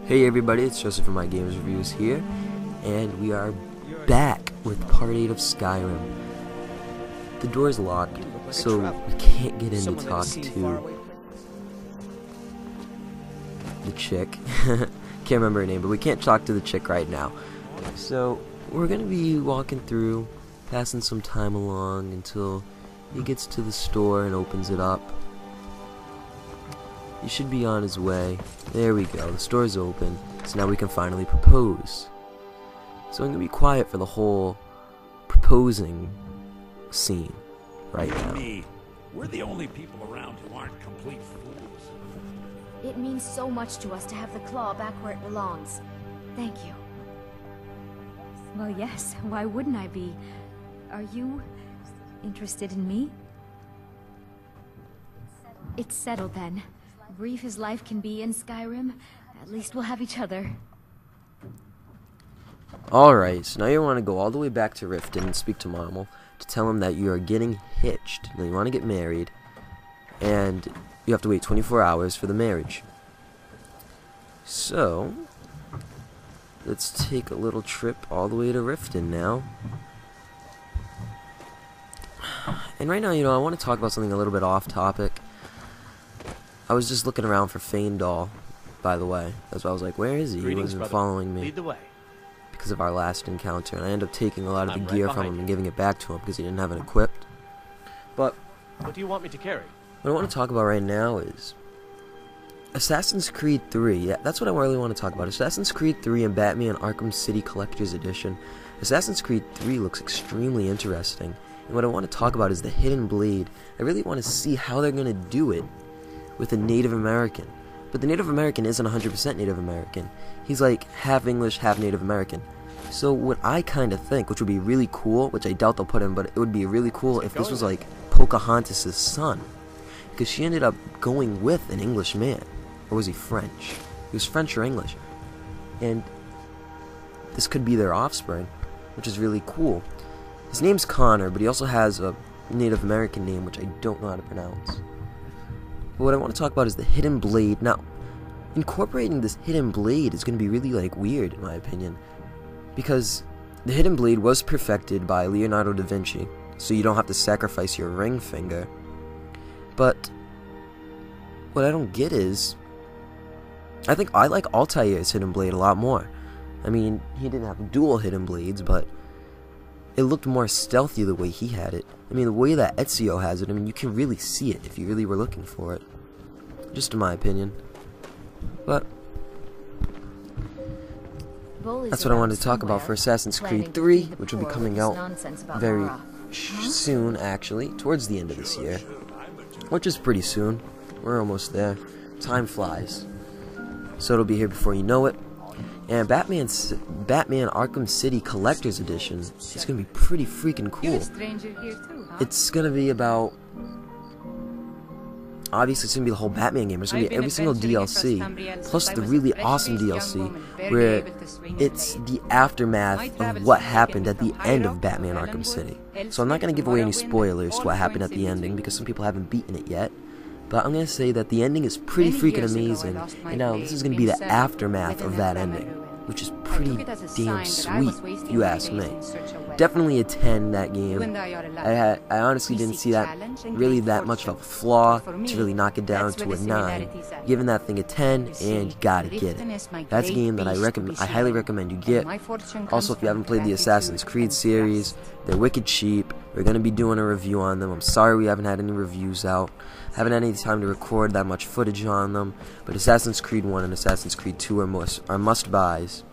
Hey everybody, it's Joseph from My Games Reviews here, and we are back with Part 8 of Skyrim. The door's locked, so we can't get in to talk to the chick. Can't remember her name, but we can't talk to the chick right now. So we're gonna be walking through, passing some time along until he gets to the store and opens it up. He should be on his way. There we go, the store's open, so now we can finally propose. So I'm gonna be quiet for the whole proposing scene right now. We're the only people around who aren't complete fools. It means so much to us to have the claw back where it belongs. Thank you. Well, yes, why wouldn't I be? Are you interested in me? It's settled then. Brief as life can be in Skyrim, at least we'll have each other. Alright, so now you want to go all the way back to Riften and speak to Marmel to tell him that you are getting hitched. Now you want to get married, and you have to wait 24 hours for the marriage. So, let's take a little trip all the way to Riften now. And right now, I want to talk about something a little bit off topic. I was just looking around for Faendal, by the way. That's why I was like, where is he? He wasn't following me. Lead the way. Because of our last encounter, and I ended up taking a lot of the gear from him and giving it back to him because he didn't have it equipped. But what do you want me to carry? what I want to talk about right now is Assassin's Creed 3. Yeah, that's what I really want to talk about. Assassin's Creed 3 and Batman Arkham City Collector's Edition. Assassin's Creed 3 looks extremely interesting, and what I want to talk about is the Hidden Blade. I really want to see how they're going to do it with a Native American. But the Native American isn't 100% Native American. He's like half English, half Native American. So what I kind of think, which would be really cool, which I doubt they'll put in, but it would be really cool if this was like Pocahontas' son. Because she ended up going with an English man. Or was he French? He was French or English. And this could be their offspring, which is really cool. His name's Connor, but he also has a Native American name, which I don't know how to pronounce. But what I want to talk about is the Hidden Blade. Now, incorporating this Hidden Blade is going to be really, weird, in my opinion. Because the Hidden Blade was perfected by Leonardo da Vinci, so you don't have to sacrifice your ring finger. But what I don't get is, I think I like Altair's Hidden Blade a lot more. I mean, he didn't have dual Hidden Blades, but it looked more stealthy the way he had it. I mean, the way that Ezio has it, I mean, you can really see it if you really were looking for it. Just in my opinion. But that's what I wanted to talk about for Assassin's Creed 3, which will be coming out very soon, actually, towards the end of this year. Which is pretty soon. We're almost there. Time flies. So it'll be here before you know it. And Batman Arkham City Collector's Edition is going to be pretty freaking cool. It's going to be about... Obviously, it's going to be the whole Batman game. There's going to be every single DLC, plus the really awesome DLC, where it's the aftermath of what happened at the end of Batman Arkham City. So I'm not going to give away any spoilers to what happened at the ending, because some people haven't beaten it yet. But I'm going to say that the ending is pretty freaking amazing, and now this is going to be the aftermath of that ending, which is pretty damn sweet, if you ask me. Definitely a 10, that game. I honestly didn't see that really that much of a flaw to really knock it down to a 9. Giving that thing a 10, and you gotta get it. That's a game that I highly recommend you get. Also, if you haven't played the Assassin's Creed series, they're wicked cheap. We're gonna be doing a review on them. I'm sorry we haven't had any reviews out. Haven't had any time to record that much footage on them, but Assassin's Creed 1 and Assassin's Creed 2 are must-buys.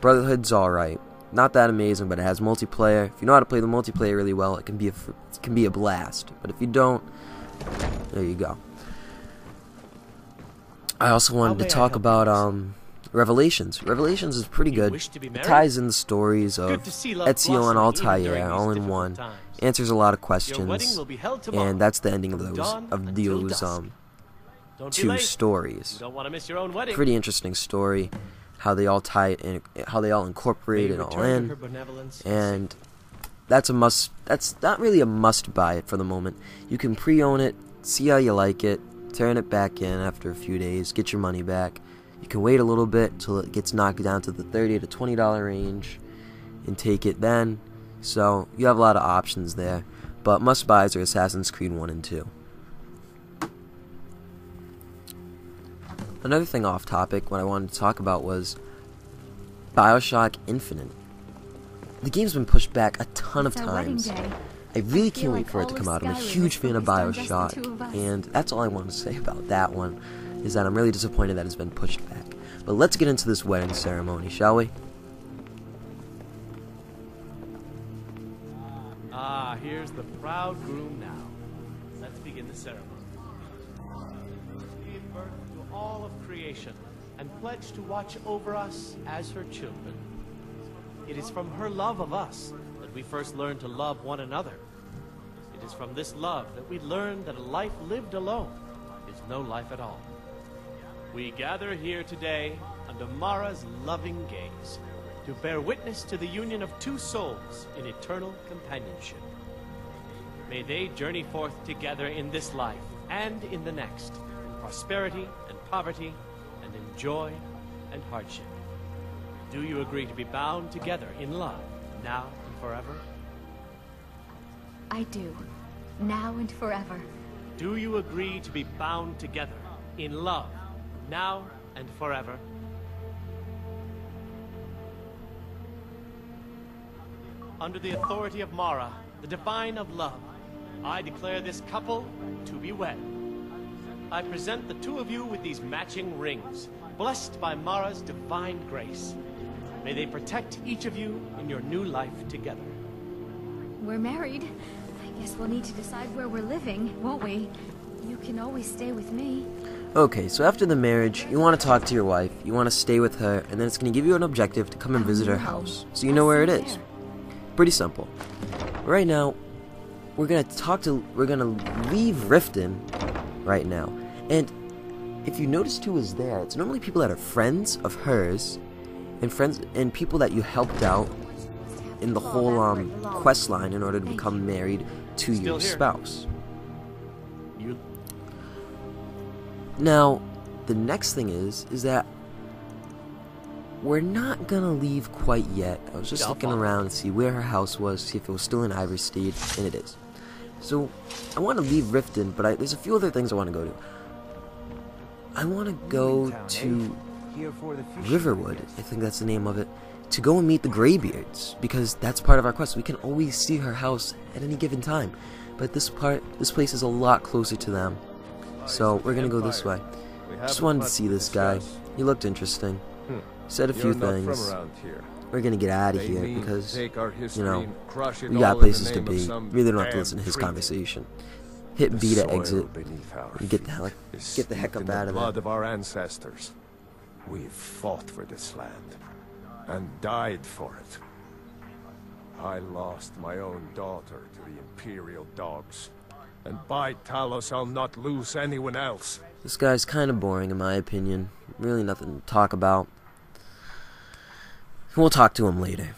Brotherhood's alright. Not that amazing, but it has multiplayer. If you know how to play the multiplayer really well, it can be a blast. But if you don't, there you go. I also wanted to talk about Revelations. Revelations is pretty good. It ties in the stories of Ezio and Altair all in one. Answers a lot of questions, and that's the ending of those 2 stories. Pretty interesting story. How they all tie it in, how they all incorporate it all in, and that's a must. That's not really a must buy it for the moment. You can pre-own it, see how you like it, turn it back in after a few days, get your money back. You can wait a little bit till it gets knocked down to the $30 to $20 range and take it then. So you have a lot of options there, but must buys are Assassin's Creed 1 and 2. Another thing off topic, what I wanted to talk about was BioShock Infinite. The game's been pushed back a ton of times. I really can't wait for it to come out. I'm a huge fan of BioShock, and that's all I want to say about that one, is that I'm really disappointed that it's been pushed back. But let's get into this wedding ceremony, shall we? Ah, here's the proud groom now. Let's begin the ceremony. Give birth to all of creation and pledge to watch over us as her children. It is from her love of us that we first learn to love one another. It is from this love that we learn that a life lived alone is no life at all. We gather here today under Mara's loving gaze to bear witness to the union of two souls in eternal companionship. May they journey forth together in this life and in the next, in prosperity and poverty, and in joy and hardship. Do you agree to be bound together in love, now and forever? I do. Now and forever. Do you agree to be bound together in love, now and forever? Under the authority of Mara, the divine of love, I declare this couple to be wed. I present the two of you with these matching rings, blessed by Mara's divine grace. May they protect each of you in your new life together. We're married. I guess we'll need to decide where we're living, won't we? You can always stay with me. Okay, so after the marriage, you want to talk to your wife, you want to stay with her, and then it's going to give you an objective to come and visit her house, so you know where it is. Pretty simple. Right now, we're gonna leave Riften right now, and if you noticed who is there, it's normally people that are friends of hers, and people that you helped out in the whole quest line in order to become married to your spouse. Now, the next thing is that we're not gonna leave quite yet. I was just looking around to see where her house was, see if it was still in Ivorstead, and it is. So, I want to leave Riften, but there's a few other things I want to go to. I want to go to Riverwood, I think that's the name of it, to go and meet the Greybeards, because that's part of our quest. We can always see her house at any given time, but this place is a lot closer to them. So, we're gonna go this way. Just wanted to see this guy. He looked interesting. Said a few things. We're gonna get out of here because, you know, we got places to be. Really don't have to listen to his conversation. Hit B to exit and get the heck up out of there. Blood of our ancestors. We've fought for this land and died for it. I lost my own daughter to the Imperial dogs, and by Talos I'll not lose anyone else. This guy's kind of boring in my opinion. Really nothing to talk about. We'll talk to him later.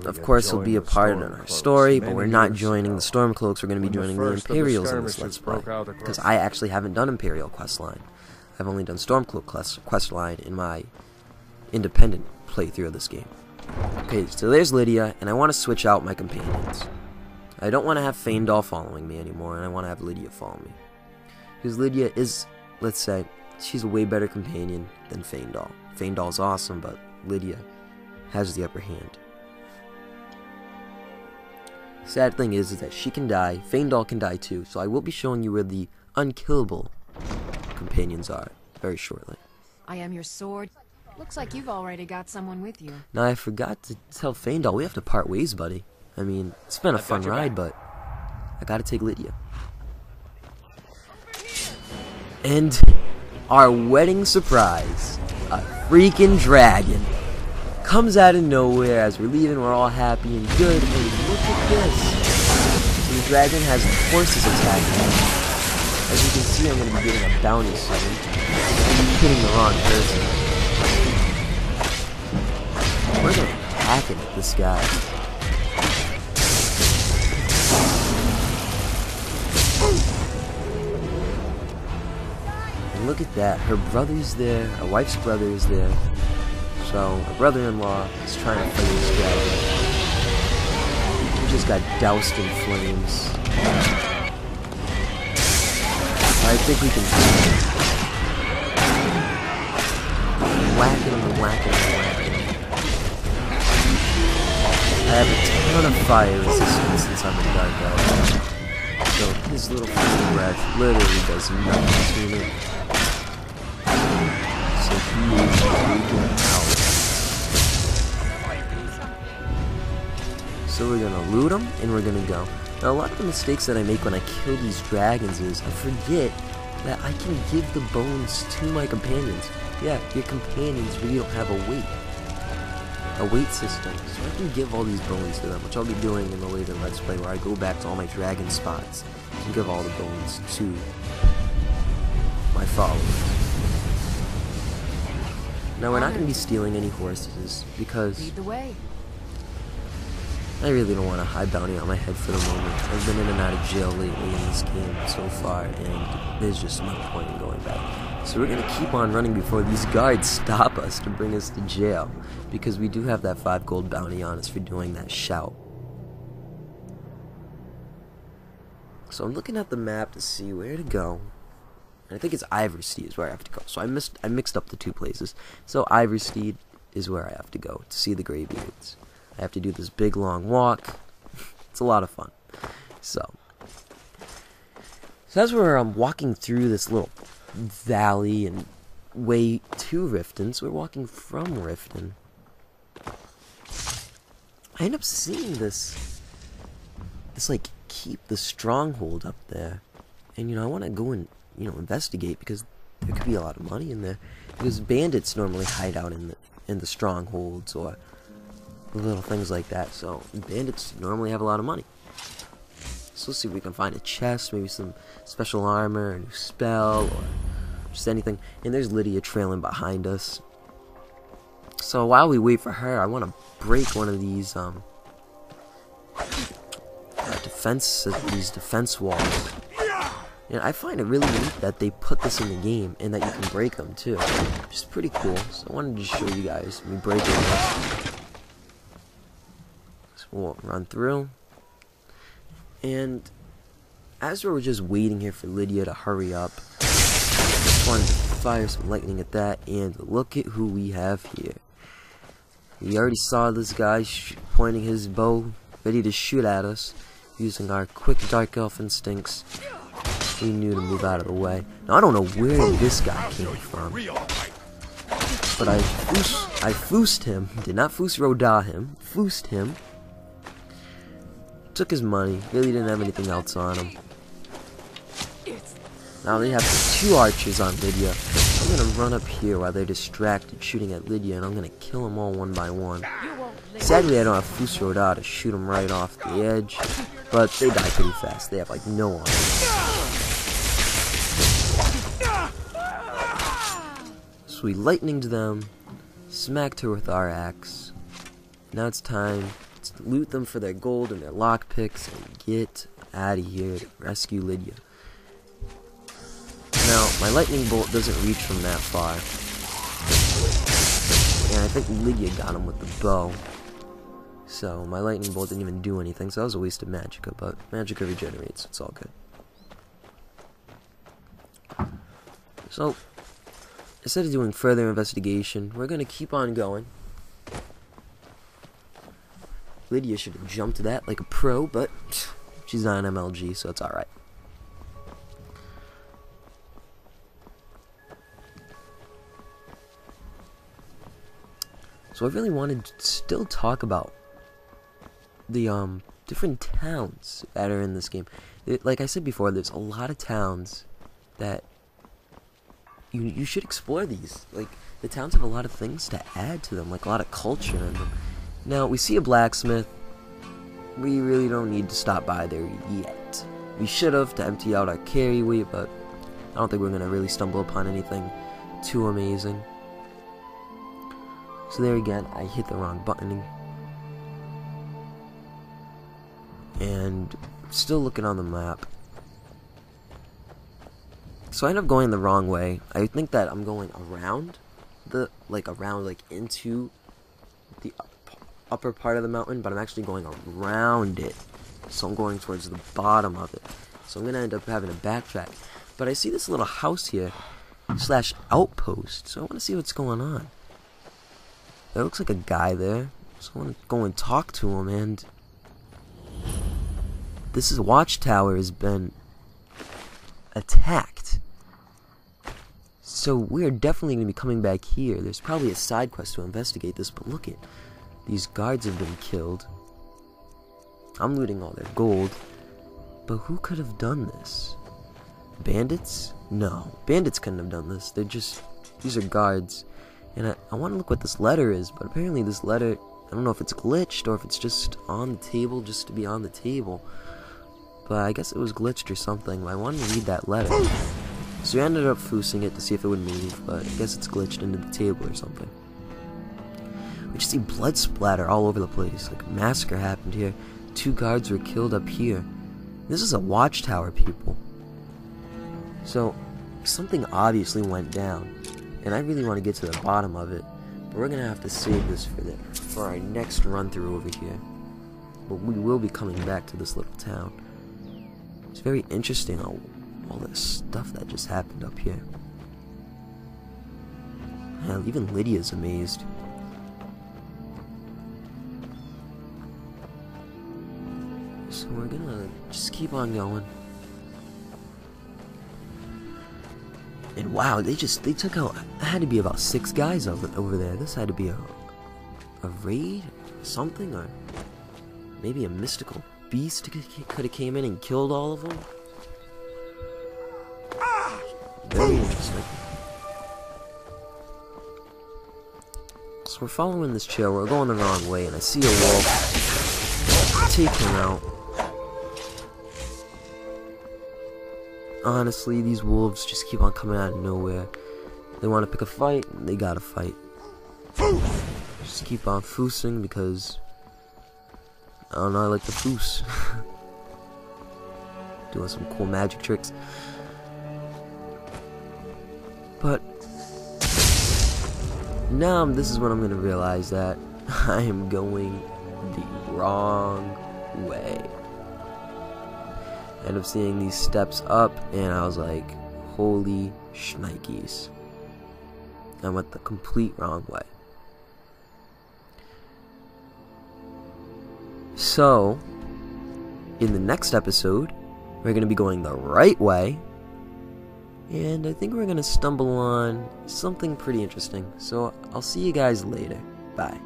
Of course, he'll be a part of our story, but we're not joining the Stormcloaks. We're going to be joining the Imperials in this Let's Play, because I actually haven't done Imperial questline. I've only done Stormcloak questline in my independent playthrough of this game. Okay, so there's Lydia, and I want to switch out my companions. I don't want to have Faendal following me anymore, and I want to have Lydia follow me. Because Lydia is, let's say, she's a way better companion than Faendal. Faendal's awesome, but Lydia has the upper hand. Sad thing is that she can die, Faendal can die too, so I will be showing you where the unkillable companions are very shortly. I am your sword. Looks like you've already got someone with you. Now I forgot to tell Faendal we have to part ways, buddy. I mean, it's been a fun ride, but I gotta take Lydia. And our wedding surprise, a freaking dragon, comes out of nowhere as we're leaving. We're all happy and good, and look at this. So the dragon has horses attacking us. As you can see, I'm going to be getting a bounty soon. I'm hitting the wrong person. We're going to hack it at this guy. And look at that. Her brother's there. Her wife's brother is there. So, her brother-in-law is trying to fight this dragon. He just got doused in flames. I think we can whacking him and whacking him and whacking him. I have a ton of fire resistance since I'm a dark elf. So his little flame breath literally does nothing to me. So he is freaking out. So we're gonna loot him and we're gonna go. Now a lot of the mistakes that I make when I kill these dragons is I forget that I can give the bones to my companions. Yeah, your companions really don't have a weight system. So I can give all these bones to them, which I'll be doing in the later Let's Play where I go back to all my dragon spots and give all the bones to my followers. Now we're not going to be stealing any horses because Lead the way. I really don't want a high bounty on my head for the moment. I've been in and out of jail lately in this game so far, and there's just no point in going back. So we're going to keep on running before these guards stop us to bring us to jail, because we do have that 5 gold bounty on us for doing that shout. So I'm looking at the map to see where to go. And I think it's Iversteed is where I have to go. So I mixed up the 2 places. So Iversteed is where I have to go to see the Greybeards. I have to do this big long walk. It's a lot of fun. So that's where I'm walking through this little valley and way to Riften. So we're walking from Riften. I end up seeing this like keep the stronghold up there. And I want to go and investigate because there could be a lot of money in there. Because bandits normally hide out in the strongholds or little things like that, so bandits normally have a lot of money. So let's see if we can find a chest, maybe some special armor, a new spell, or just anything. And there's Lydia trailing behind us. So while we wait for her, I want to break one of these defense walls. And I find it really neat that they put this in the game and that you can break them too, which is pretty cool. So I wanted to show you guys me breaking this. We'll run through, and as we're just waiting here for Lydia to hurry up, just wanted to fire some lightning at that, and look at who we have here. We already saw this guy pointing his bow, ready to shoot at us, using our quick dark elf instincts. We knew to move out of the way. Now I don't know where this guy came from, but I foosed him, did not foos Roda him, foosed him. Took his money, really didn't have anything else on him. Now they have 2 archers on Lydia. I'm gonna run up here while they're distracted shooting at Lydia, and I'm gonna kill them all one by one. Sadly I don't have Fus Roda to shoot them right off the edge, but they die pretty fast. They have like no armor. So we lightninged them, smacked her with our axe. Now it's time to loot them for their gold and their lockpicks and get out of here to rescue Lydia. Now, my lightning bolt doesn't reach from that far. And I think Lydia got him with the bow. So, my lightning bolt didn't even do anything, so that was a waste of magicka, but magicka regenerates, it's all good. So, instead of doing further investigation, we're gonna keep on going. Lydia should have jumped to that like a pro, but she's not an MLG, so it's alright. So I really wanted to still talk about the different towns that are in this game. Like I said before, there's a lot of towns that you should explore these. Like, the towns have a lot of things to add to them, like a lot of culture in them. Now, we see a blacksmith. We really don't need to stop by there yet. We should have to empty out our carry weight, but I don't think we're going to really stumble upon anything too amazing. So there again, I hit the wrong button. And still looking on the map. So I end up going the wrong way. I think that I'm going around into the upper part of the mountain, but I'm actually going around it. So I'm going towards the bottom of it. So I'm gonna end up having to backtrack. But I see this little house here, / outpost. So I want to see what's going on. There looks like a guy there. So I want to go and talk to him. And this watchtower has been attacked. So we're definitely going to be coming back here. There's probably a side quest to investigate this, but look at these guards have been killed. I'm looting all their gold. But who could have done this? Bandits? No. Bandits couldn't have done this. These are guards. And I want to look what this letter is, but apparently this letter, I don't know if it's glitched or if it's just on the table just to be on the table. But I guess it was glitched or something. I wanted to read that letter. So we ended up foosing it to see if it would move, but I guess it's glitched into the table or something. We just see blood splatter all over the place. Like a massacre happened here. 2 guards were killed up here. This is a watchtower, people. So something obviously went down, and I really want to get to the bottom of it. But we're gonna have to save this for our next run through over here. But we will be coming back to this little town. It's very interesting all this stuff that just happened up here. Hell, even Lydia's amazed. So we're gonna just keep on going. And wow, they took out, it had to be about 6 guys over there. This had to be a raid or something, or maybe a mystical beast could have came in and killed all of them. Very interesting. So we're following this trail, we're going the wrong way, and I see a wolf. Take him out. Honestly, these wolves just keep on coming out of nowhere. They want to pick a fight, and they gotta fight. Just keep on foosing because I don't know, I like to foos. Doing some cool magic tricks. But now this is when I'm gonna realize that I am going the wrong way. End up seeing these steps up, and I was like, holy shnikes. I went the complete wrong way. So, in the next episode, we're going to be going the right way, and I think we're going to stumble on something pretty interesting. So, I'll see you guys later. Bye.